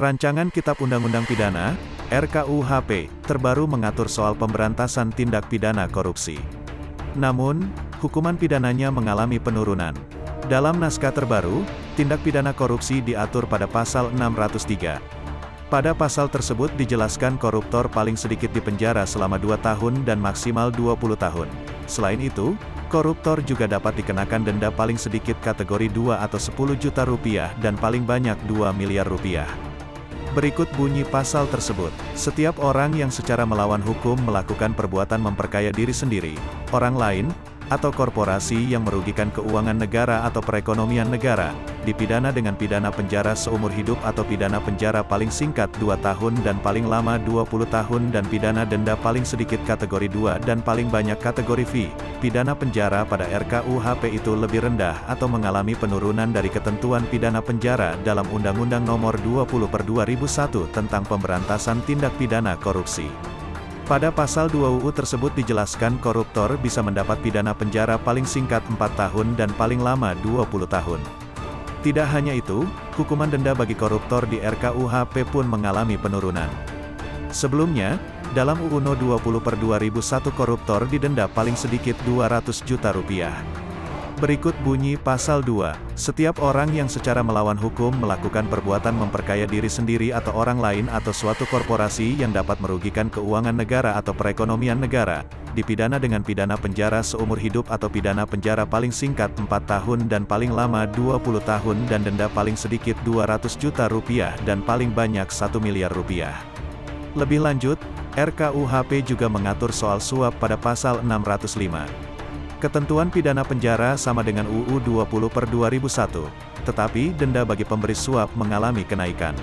Rancangan Kitab Undang-Undang Pidana, RKUHP, terbaru mengatur soal pemberantasan tindak pidana korupsi. Namun, hukuman pidananya mengalami penurunan. Dalam naskah terbaru, tindak pidana korupsi diatur pada pasal 603. Pada pasal tersebut dijelaskan koruptor paling sedikit dipenjara selama 2 tahun dan maksimal 20 tahun. Selain itu, koruptor juga dapat dikenakan denda paling sedikit kategori 2 atau 10 juta rupiah dan paling banyak 2 miliar rupiah. Berikut bunyi pasal tersebut. Setiap orang yang secara melawan hukum melakukan perbuatan memperkaya diri sendiri, orang lain, atau korporasi yang merugikan keuangan negara atau perekonomian negara, dipidana dengan pidana penjara seumur hidup atau pidana penjara paling singkat 2 tahun dan paling lama 20 tahun dan pidana denda paling sedikit kategori 2 dan paling banyak kategori V. Pidana penjara pada RKUHP itu lebih rendah atau mengalami penurunan dari ketentuan pidana penjara dalam Undang-Undang Nomor 20/2001 tentang Pemberantasan Tindak Pidana Korupsi. Pada pasal 2 UU tersebut dijelaskan koruptor bisa mendapat pidana penjara paling singkat 4 tahun dan paling lama 20 tahun. Tidak hanya itu, hukuman denda bagi koruptor di RKUHP pun mengalami penurunan. Sebelumnya, dalam UU No 20/2001 koruptor didenda paling sedikit 200 juta rupiah. Berikut bunyi pasal 2. Setiap orang yang secara melawan hukum melakukan perbuatan memperkaya diri sendiri atau orang lain atau suatu korporasi yang dapat merugikan keuangan negara atau perekonomian negara, dipidana dengan pidana penjara seumur hidup atau pidana penjara paling singkat 4 tahun dan paling lama 20 tahun dan denda paling sedikit 200 juta rupiah dan paling banyak 1 miliar rupiah. Lebih lanjut, RKUHP juga mengatur soal suap pada pasal 605. Ketentuan pidana penjara sama dengan UU 20/2001, tetapi denda bagi pemberi suap mengalami kenaikan.